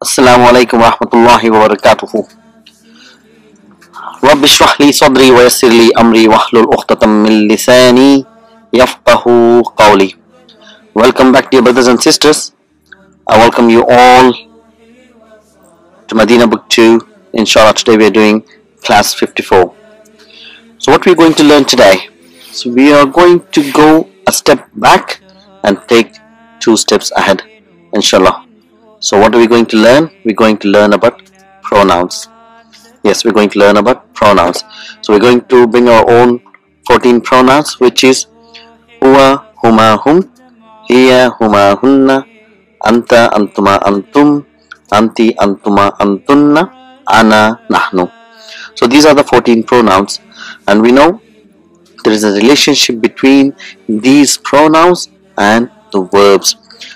السلام عليكم ورحمة الله وبركاته. رب اشرح لي صدري ويسر لي أمري واحلل عقدة من لساني يفقه قولي. Welcome back, dear brothers and sisters. I welcome you all to Madina Book 2. Inshallah, today we are doing class 54. So what we're going to learn today? So we are going to go a step back and take 2 steps ahead, inshallah. So what are we going to learn? We're going to learn about pronouns. Yes, we're going to learn about pronouns. So we're going to bring our own 14 pronouns, which is huwa, huma, hum, hiya, huma, hunna, anta, antuma, antum, anti, antuma, antunna, ana, nahnu. So these are the 14 pronouns, and we know there is a relationship between these pronouns and the verbs.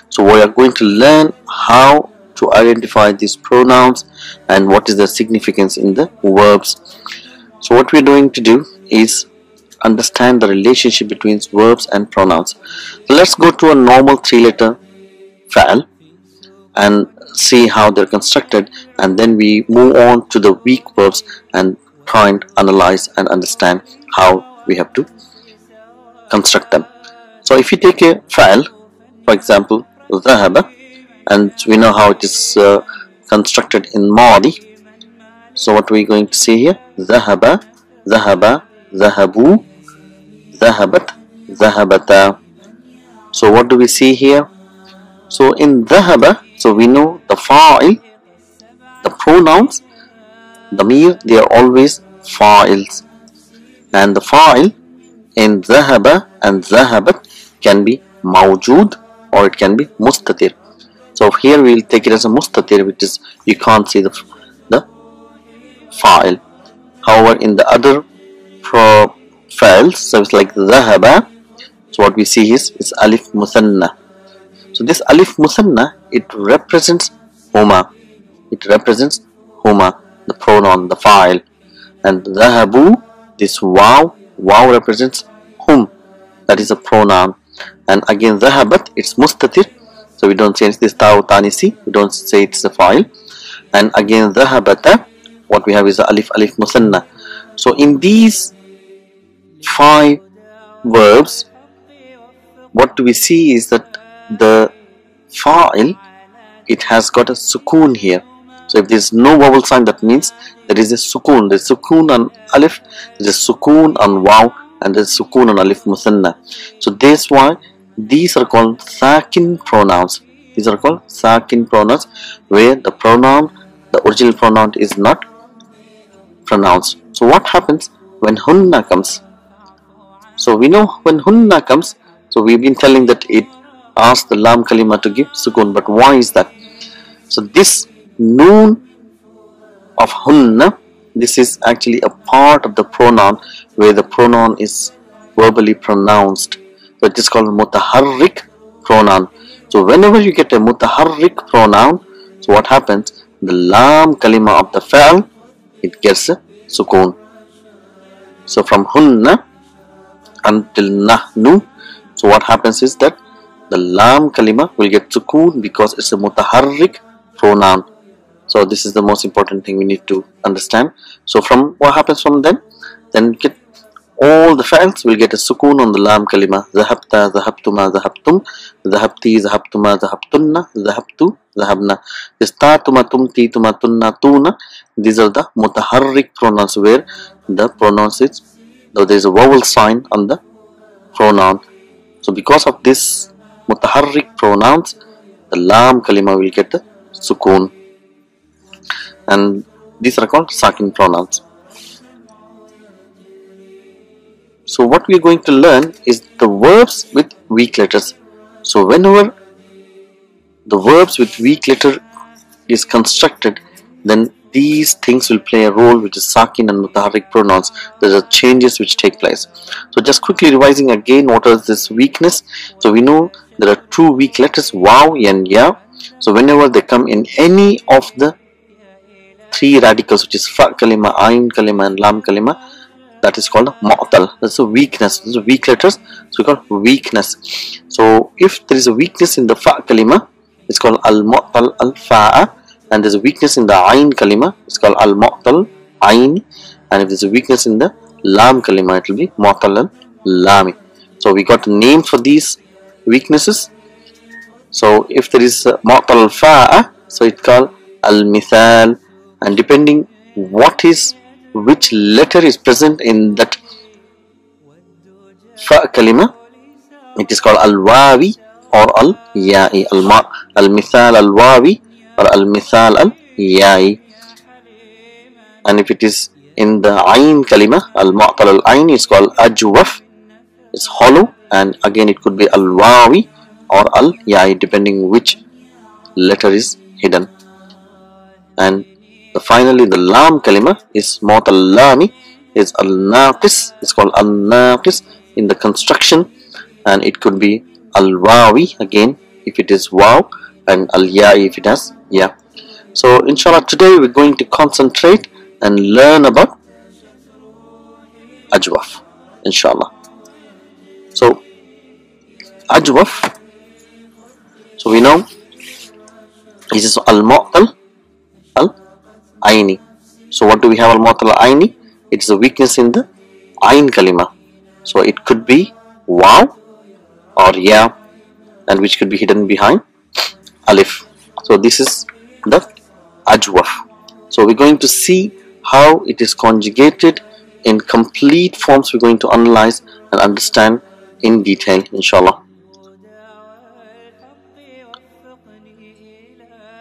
So we are going to learn how to identify these pronouns and what is the significance in the verbs. So what we're going to do is understand the relationship between verbs and pronouns. So let's go to a normal 3-letter fa'al and see how they're constructed, and then we move on to the weak verbs and try and analyze and understand how we have to construct them. So if you take a fa'al, for example, ذهب, and we know how it is constructed in Madi. So what we're going to see here, ذهب, ذهب, ذهبوا, ذهبت, ذهبتا. So what do we see here? So in ذهب, so we know the fa'il, the pronouns, damir, they are always fa'ils, and the fa'il in ذهب and ذهبت can be mawjood or it can be mustatir. So here we will take it as a mustatir, which is you can't see the fa'il. However, in the other fa'ils, so it's like dhahaba, so what we see is alif muthanna. So this alif muthanna, it represents huma. It represents huma, the pronoun, the fa'il. And dhahabu, this wow represents hum, that is a pronoun. And again dhahabat, it's mustatir, so we don't change this taw tanisi, we don't say it's a fa'il. And again dhahabata, what we have is the alif musanna. So in these 5 verbs, what do we see is that the fa'il, it has got a sukoon here. So if there is no vowel sign, that means there is a sukoon. There is sukoon on alif, there is sukoon on waw, and there is sukoon on alif musanna. So that's why these are called sakin pronouns. These are called sakin pronouns, where the pronoun, the original pronoun, is not pronounced. So what happens when hunna comes? So we know when hunna comes, so we've been telling that it asks the lam kalima to give sukoon. But why is that? So this noon of hunna, this is actually a part of the pronoun where the pronoun is verbally pronounced. So it is called mutaharrik pronoun. So whenever you get a mutaharrik pronoun, so what happens? The lam kalima of the fa'al, it gets a sukoon. So from hunna until nahnu, so what happens is that the lam kalima will get sukoon because it's a mutaharrik pronoun. So this is the most important thing we need to understand. So from what happens from then get all the fa'ils will get a sukoon on the lam kalima. Zahabta, zahabtuma, zahabtum, zahabti, zahabtuma, zahabtunna, zahabtu, zahabna. This ta, tuma, tumti, tuma, tunna, tuna, these are the mutaharrik pronouns where the pronouns is, though there is a vowel sign on the pronoun. So because of this mutaharrik pronouns, the lam kalima will get the sukoon, and these are called sakin pronouns. So what we are going to learn is the verbs with weak letters. So whenever the verbs with weak letter is constructed, then these things will play a role, which is sakin and mutaharrik pronouns. There are changes which take place. So just quickly revising again, what is this weakness? So we know there are 2 weak letters, waw and ya. So whenever they come in any of the 3 radicals, which is fa kalima, ain kalima, and lam kalima, that is called mu'tal. That's a weakness. Those are weak letters, so we call weakness. So if there is a weakness in the fa kalima, it's called al-mu'tal al-fa'a, and there's a weakness in the ayn kalima, it's called al-mu'tal ayn, and if there's a weakness in the lam kalima, it will be mu'tal al-lami. So we got names for these weaknesses. So if there is mu'tal al-fa'a, so it's called al-mithal, and depending which letter is present in that fa kalima, it is called al-wawi or al-ya'i, al-mithal al-wawi or al-mithal al-ya'i. And if it is in the ayn kalima, al-mu'tal al-ayn, is called ajwaf, it's hollow, and again it could be al-wawi or al-ya'i depending which letter is hidden. And finally the lam kalima is mu'tal lami, is al-naqis, it's called al-naqis in the construction, and it could be al-wawi again if it is waw, and al-ya'i if it has ya. So inshallah today we're going to concentrate and learn about ajwaf, inshallah. So ajwaf, so we know this is al-mu'tal al-aini. So what do we have al-mu'tal al-aini? It is a weakness in the ayn kalima. So it could be waw or ya, and which could be hidden behind alif. So this is the ajwaf. So we're going to see how it is conjugated in complete forms. We're going to analyze and understand in detail, inshallah.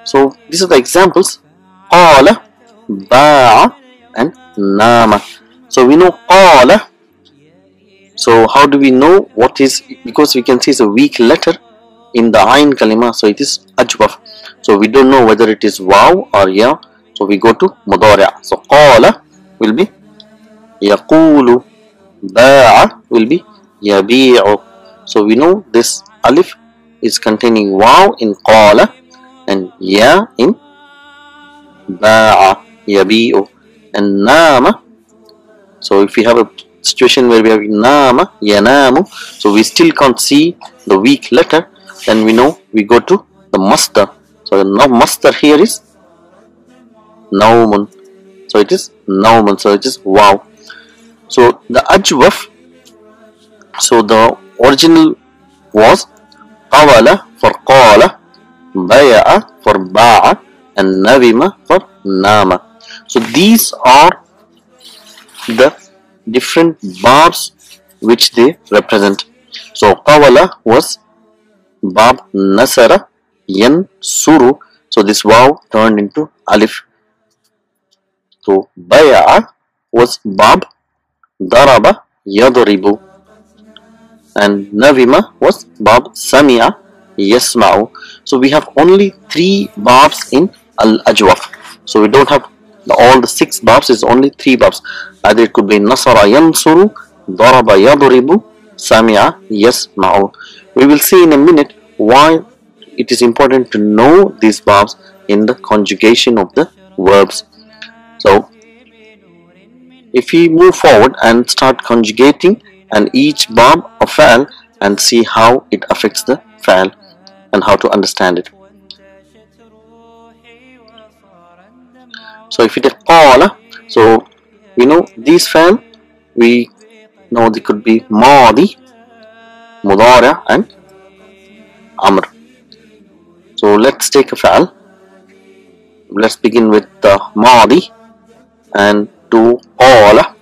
So these are the examples: qala, ba'a, and nama. So we know qala. So how do we know what is, because we can see it's a weak letter in the ayn kalima, so it is ajwaf. So we don't know whether it is waw or ya, so we go to mudari'. So qala will be yaqulu, ba'a will be yabi'u. So we know this alif is containing waw in qala and ya in ba'a, yabi'u. And nama, so if we have a situation where we have nama, yanamu, so we still can't see the weak letter, then we know we go to the masdar. So now masdar here is naumun, so it is naumun, so it is wow. So the ajwaf, so the original was qawala for qala, baya'a for ba'a, and navima for nama. So these are the different verbs which they represent. So qawala was bab nasara yansuru, so this waw turned into alif. So baya'a was bab daraba yadribu, and navima was bab sami'a yasma'u. So we have only 3 babs in al-ajwaf. So we don't have all the 6 babs, is only 3 babs. Either it could be nasara yansuru, daraba yadribu, sami'a yasma'u. We will see in a minute why it is important to know these babs in the conjugation of the verbs. So if we move forward and start conjugating and each bab of fa'al and see how it affects the fa'al and how to understand it. So if it is qala, so we know these fa'al, we know they could be madi, mudari' and amr. So let's take a fa'al. Let's begin with the madi and do qala.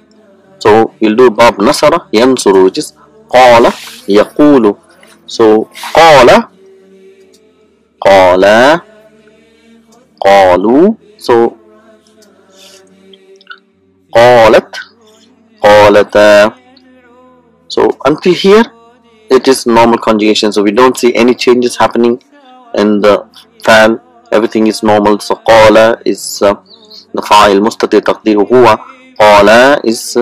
So we'll do bab nasara yansuru, which is qala yaqulu. So qala, qala, qalu. So qalat, qalata. So until here it is normal conjugation, so we don't see any changes happening in the fa'al. Everything is normal. So qala is the fa'il mustatir taqdiru huwa, qala is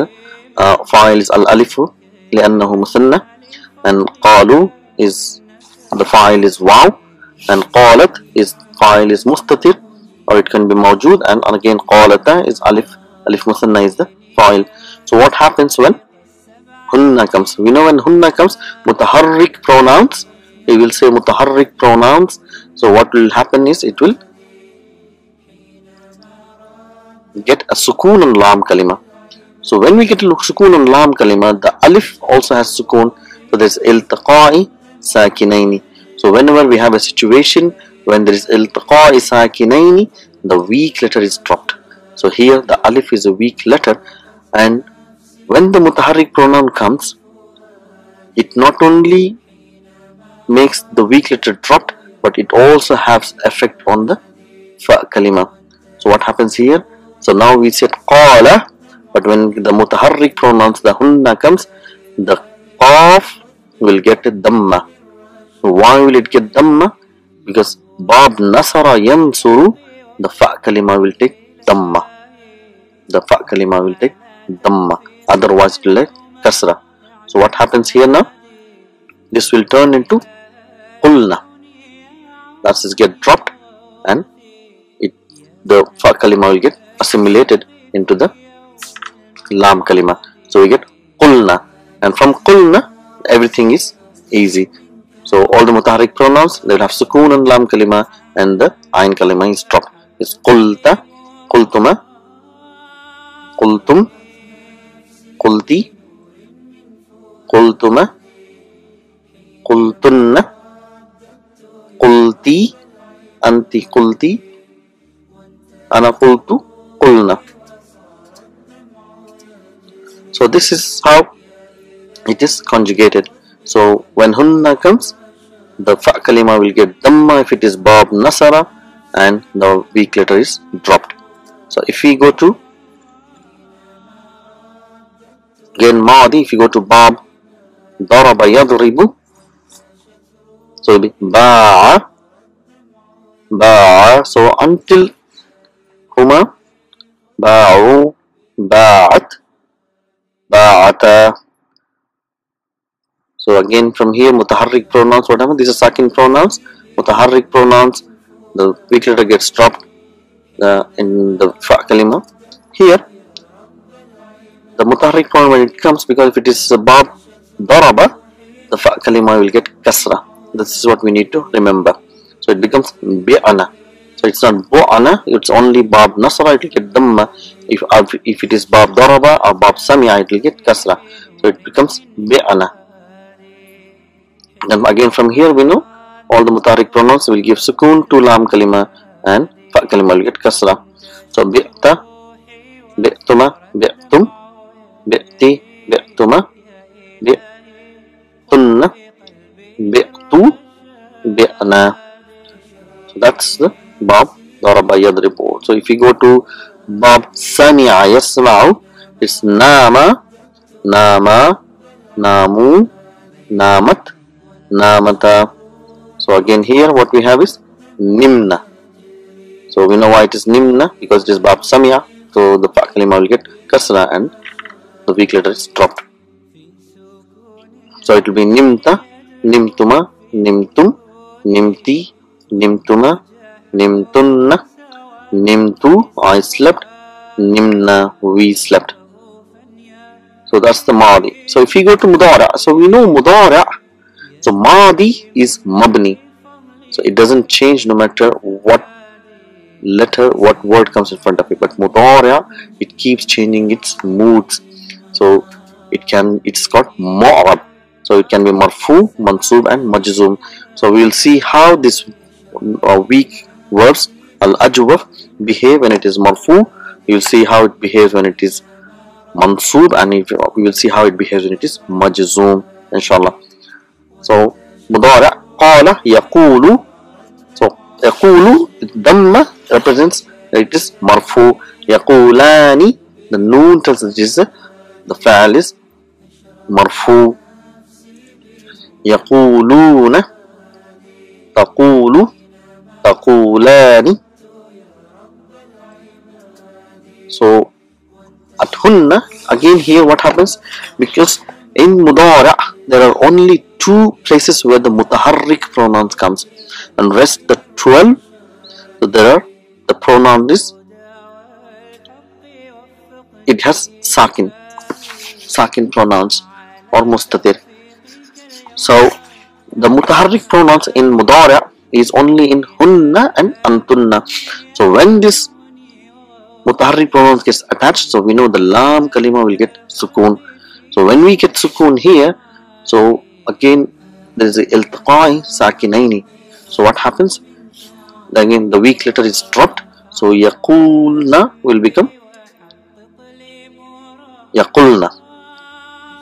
fa'il is al-alifu li'annahu muthanna, and qalu is the fa'il is waw, and qalat is fa'il is mustatir, or it can be mawjood, and again qalata is alif muthanna is the fa'il. So what happens when hunna comes? We know when hunna comes, mutaharrik pronouns, we will say mutaharrik pronouns. So what will happen is it will get a sukoon on lam kalima. So when we get sukoon on lam kalima, the alif also has sukoon. So there is iltiqa'i sakinaini. So whenever we have a situation when there is iltiqa'i sakinaini, the weak letter is dropped. So here the alif is a weak letter, and when the mutaharrik pronoun comes, it not only makes the weak letter dropped, but it also has effect on the fa kalima. So what happens here? So now we said qala, but when the mutaharrik pronouns, the hunna comes, the qaf will get a dhamma. Why will it get dhamma? Because bab nasara yansuru, the fa kalima will take dhamma. The fa kalima will take dhamma. Otherwise it will take kasra. So what happens here now? This will turn into qulna. That is get dropped, and the fa kalima will get assimilated into the lam kalima. So we get qulna, and from qulna everything is easy. So all the mutaharrik pronouns, they will have sukoon and lam kalima, and the ayn kalima is dropped. It's qulta, qultuma, qultum, qulti, qultuma, qultunna, qulti, anti qulti, ana qultu, qulna. So this is how it is conjugated. So when hunna comes, the fa kalima will get dhamma if it is bab nasara, and the weak letter is dropped. So if we go to again maadi, if you go to bab daraba yadribu, so it will be ba'a, ba'a. So until huma, ba'u, ba'at, ba'ata. So again from here mutaharrik pronouns, what happens? These are sakin pronouns. Mutaharrik pronouns, the weak letter gets dropped in the fa kalima. Here the mutaharrik pronoun, when it comes, because if it is bab daraba, the fa kalima will get kasra. This is what we need to remember. So it becomes bi'ana. So it's not bu'ana, it's only bab nasra, it will get dhamma. If it is bab daraba or bab sami'a, it will get kasra. So it becomes bi'ana. Then again from here we know all the mutaharrik pronouns will give sukoon to lam kalima, and fa kalima will get kasra. So bi'ta, bi'tuma, bi'tum, bi'ti, bi'tuma, bi'tunna, bi'tu, bi'na. So that's the bab daraba yadribu. So if you go to bab sami'a yasma'u, it's nama, nama, namu, namat, namata. So again here what we have is nimna. So we know why it is nimna, because it is bab sami'a. So the fa kalima will get kasra, and the weak letter is dropped. So it will be nimta, nimtuma, nimtum, nimti, nimtuma, nimtunna, nimtu, I slept, nimna, we slept. So that's the maadi. So if we go to mudara, so we know mudara. So maadi is mabni. So it doesn't change no matter what letter, what word comes in front of it. But mudara, it keeps changing its moods. So it's called mu'rab. So it can be marfu, mansub, and majzum. So we will see how this weak verbs al-ajwaf behave when it is marfu. You will see how it behaves when it is mansub, and we will see how it behaves when it is majzum, inshallah. So mudara, qala, yaqulu. So yaqulu, dhamma represents it is marfu. Yaqulani, the noon tells us the fa'al is marfu. Yaquluna, taqulu, taqulani. So at hunna, again here what happens, because in mudara there are only 2 places where the mutaharrik pronouns comes, and rest the 12, so there are the pronoun is, it has sakin pronouns or mustatir. So the mutaharrik pronouns in mudara is only in hunna and antunna. So when this mutaharrik pronouns gets attached, so we know the lam kalima will get sukoon. So when we get sukoon here, so again there is a iltiqai sakinaini. So what happens? Again the weak letter is dropped, so yaqulna will become yaqulna.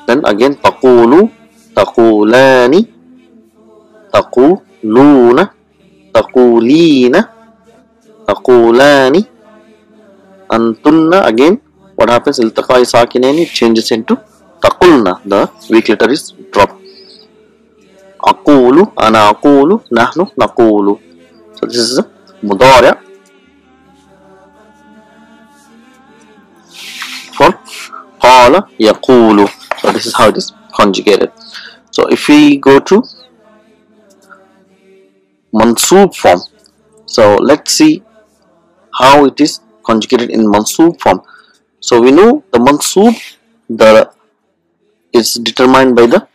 Then again taqulu, taqulani, taquluna, taqulina, taqulani, antunna. Again what happens? Iltiqai sakinaini changes into taqulna, the weak letter is dropped. aqulu, ana aqulu, nahnu naqulu. So this is a mudari' for qala yaqulu. So this is how it is conjugated. So if we go to mansoob form, so let's see how it is conjugated in mansoob form. So we know the mansoob is determined by the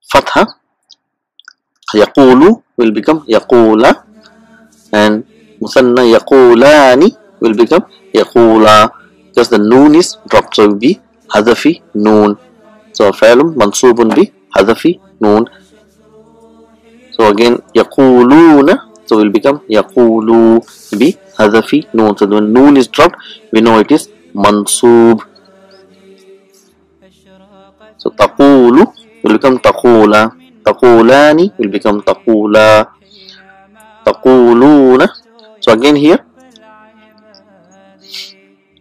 fatha. Yaqulu will become yaqula, and musanna yaqulani will become yaqula, because the noon is dropped, so it will be hadafi noon. So fa'ilun mansubun bi hadafi noon. So again yaquluna, so will become yaqulu bi hadafi noon. So when noon is dropped, we know it is mansub. So taqulu will become taqula, taqulani will become taqula, taquluna. So again here,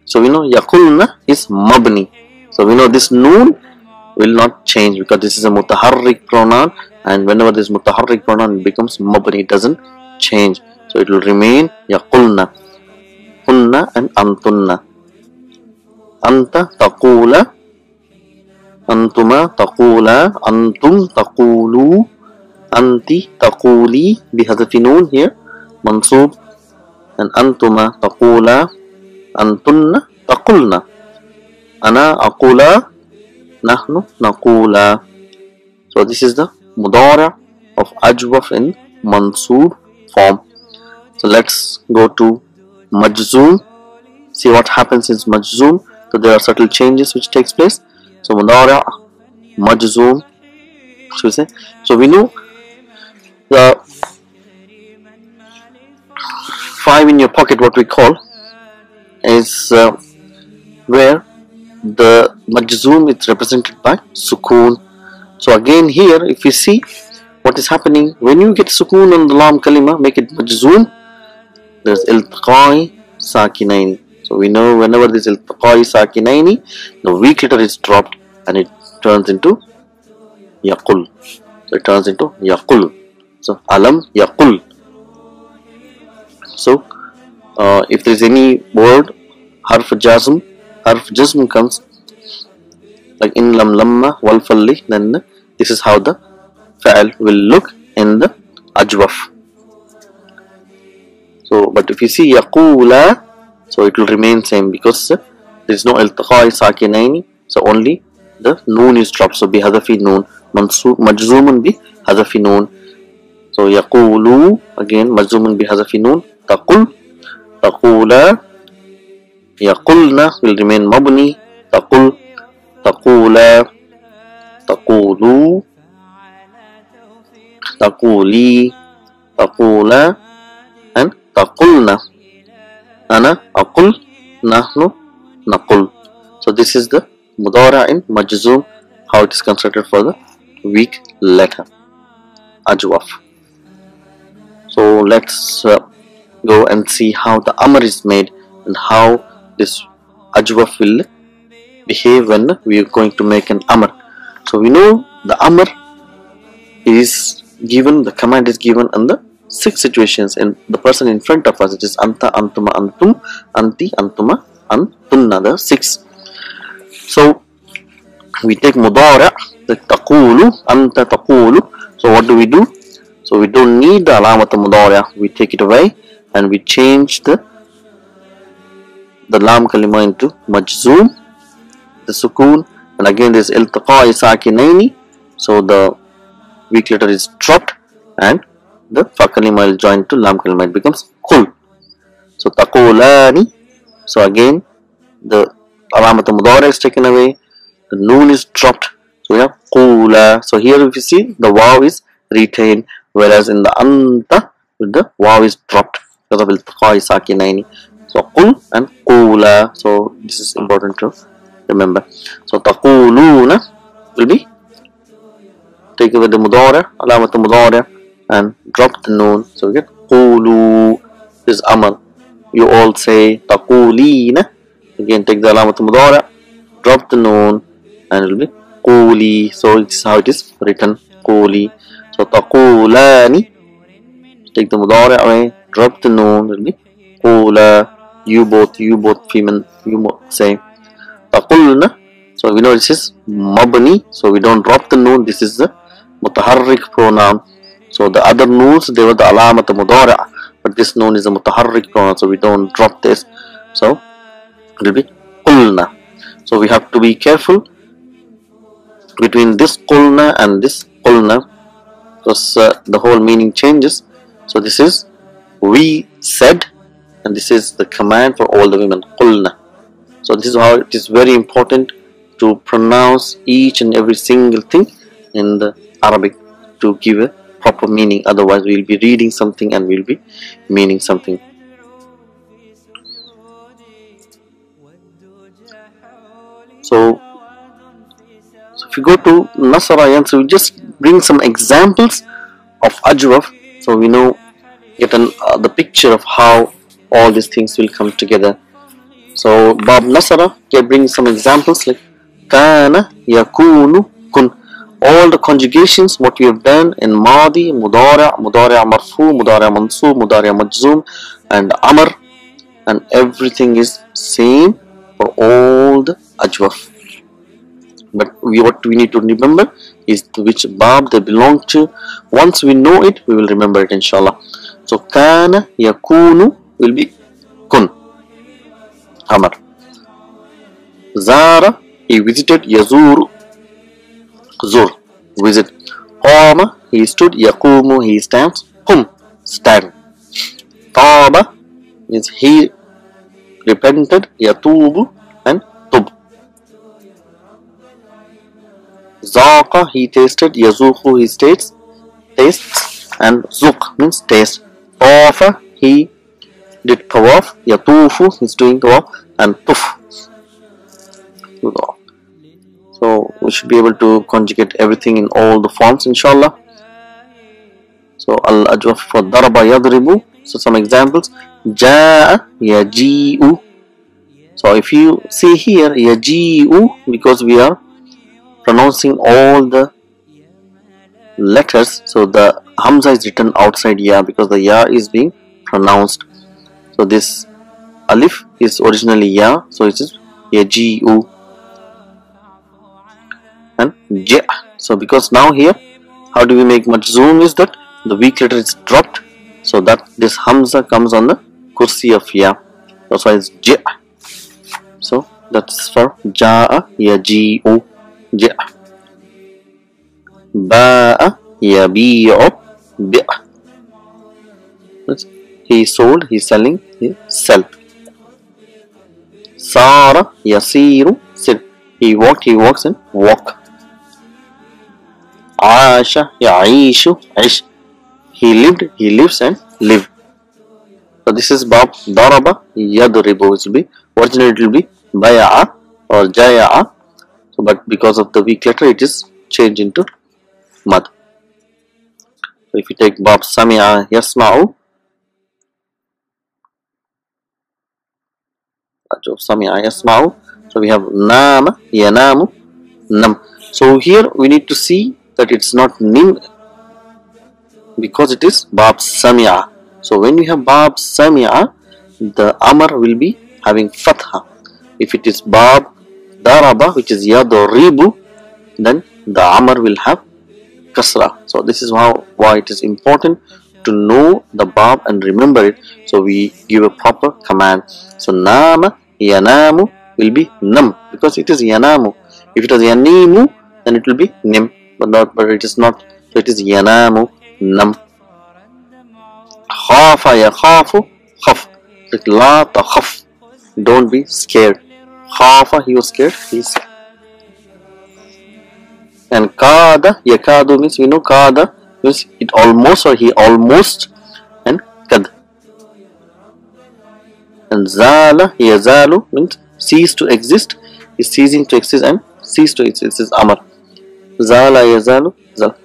so we know yaqulna is mabni. So we know this noon will not change because this is a mutaharrik pronoun, and whenever this mutaharrik pronoun becomes mabni, it doesn't change. So it will remain yaqulna, kunna and antunna. Anta taqula, antuma taqula, antum taqulu, anti taquli bihadfi noon here mansub, and antuma taqula, antunna taqulna, ana aqula, nahnu naqula. So this is the mudari' of ajwaf in mansub form. So let's go to majzoom, see what happens in majzoom. So there are subtle changes which takes place. So mudari' majzoom, should we say? So we know the 5 in your pocket, what we call, is where the majzoom is represented by sukoon. So again here, if you see what is happening, when you get sukoon on the lam kalima, make it majzoom, there's iltiqai sakinaini. So we know whenever this iltiqai sakinaini, the weak letter is dropped and it turns into yaqul. So it turns into yaqul. So alam yaqul. So if there is any word harf jazm comes, like in lam lamma wal falli, then this is how the fa'al will look in the ajwaf. So but if you see yaqula, so it will remain same because there is no iltiqai sakinaini, so only the noon is dropped. So bi hadafi noon, majzumun bi hadafi noon. So yaqulu, again majzumun bi hadafi noon, taqul, taqula, yaqulna will remain mabni, taqul, taqula, taqulu, taquli, taqula, and taqulna. Ana aqul, nahnu naqul. So this is the mudari' in majzoom, how it is constructed for the weak letter ajwaf. So let's go and see how the amr is made and how this ajwaf will behave when we are going to make an amr. So we know the amr is given, the command is given in the 6 situations, and the person in front of us, it is anta, antuma, antum, anti, antuma, antunna, the 6. So we take mudari', the taqulu, anta taqulu. So what do? So we don't need the alamat mudari', we take it away and we change the lam kalima into majzoom, the sukoon, and again there is iltiqai sakinaini, so the weak letter is dropped and the fa kalima will join to lam kalima, it becomes qul. So taqulani. So again the alamat al-mudari is taken away, the noon is dropped, so we have qula. So here if you see the waw is retained, whereas in the anta the waw is dropped because of iltiqai sakinaini. So qul and qula. So this is important to remember. So taquluna will be take away the mudari, alamat al-mudari, and drop the noon. So we get qulu. This is amr. You all say taqulina. Again take the alamat al-mudari, drop the noon, and it will be quli. So this is how it is written, quli. So taqulani, take the mudari away, drop the noon, it will be qula. You both female, you say taqulna. So we know this is mabni, so we don't drop the noon. This is the mutaharrik pronoun. So the other noons, they were the alamat al-mudari, but this noon is a mutaharrik pronoun, so we don't drop this. So it will be qulna. So we have to be careful between this qulna and this qulna, because the whole meaning changes. So this is we said, and this is the command for all the women, qulna. So this is how it is very important to pronounce each and every single thing in the Arabic to give a proper meaning. Otherwise we will be reading something and we will be meaning something. So if you go to Nasarayan, so we just bring some examples of Ajwaf, so we know, get the picture of how all these things will come together. So Bab Nasara can bring some examples like Kana, Yakunu, Kun. All the conjugations what we have done in Madi, Mudari', Mudari' Marfu, Mudari' Mansub, Mudari' Majzum, and Amr, and everything is same for all the Ajwaf. But what we need to remember is which Bab they belong to. Once we know it, we will remember it, inshallah. So Kana, Yakunu will be Kun, Amr. Zara, he visited, Yazuru, Zur, visit. Qama, he stood, Yaqumu, he stands, Qum, stand. Taba means he repented, Yatubu, and Tub. Zaqa, he tasted, Yazuqu, he tastes, and Zuq means taste. Tawafa, he did tawaf, Yatufu, he's doing tawaf, and Tuf. So we should be able to conjugate everything in all the forms, inshallah. So al-ajwaf for daraba yadribu. So some examples: Ja'a, yaji'u. So if you see here yaji'u, because we are pronouncing all the letters, so the hamza is written outside ya because the ya is being pronounced. So this alif is originally ya, so it is yaji'u. And ja. So because now here, how do we make majzoom is that the weak letter is dropped, so that this hamza comes on the kursi of ya. That's why it's ja. So that's for ja'a yaji'u, ja. Ba'a yabi'u, bi'. He sold, he's selling, he sell. Sara yasiru, sir. He walked, he walks, and walk. Aasha ya'ishu, ish. He lived, he lives, and live. So this is Bab Daraba Yadribu. It will be originally it will be Baya'a or Jaya'a. So but because of the weak letter, it is changed into Mad. So if you take Bab Sami'a Yasma'u, Sami'a Yasma'u. So we have Nama Yanamu, Nam. So here we need to see that it's not Nim, because it is Bab Sami'a. So when you have Bab Sami'a, the Amr will be having Fatha. If it is Bab Daraba, which is Yadribu, then the Amr will have Kasra. So this is why it is important to know the Bab and remember it. So we give a proper command. So Nama Yanamu will be Nam, because it is Yanamu. If it is Yanimu, then it will be Nim, but it is not. So it is Yanamu, Nam. Khafa yakhafu, khaf. Like لا تخف, don't be scared. خاف, he was scared. He's and kada, yakadu means we know kada means it almost or he almost, and kad. And zala, yazalu means cease to exist, is ceasing to exist and cease to exist is amar. Zala, yazalu, zala.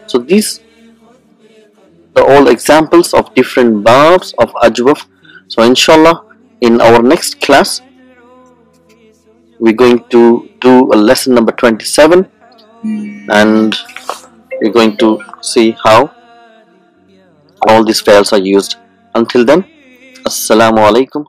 So these are all examples of different verbs of ajwaf. So inshallah in our next class we're going to do a lesson number 27 and we're going to see how all these files are used. Until then, assalamu alaikum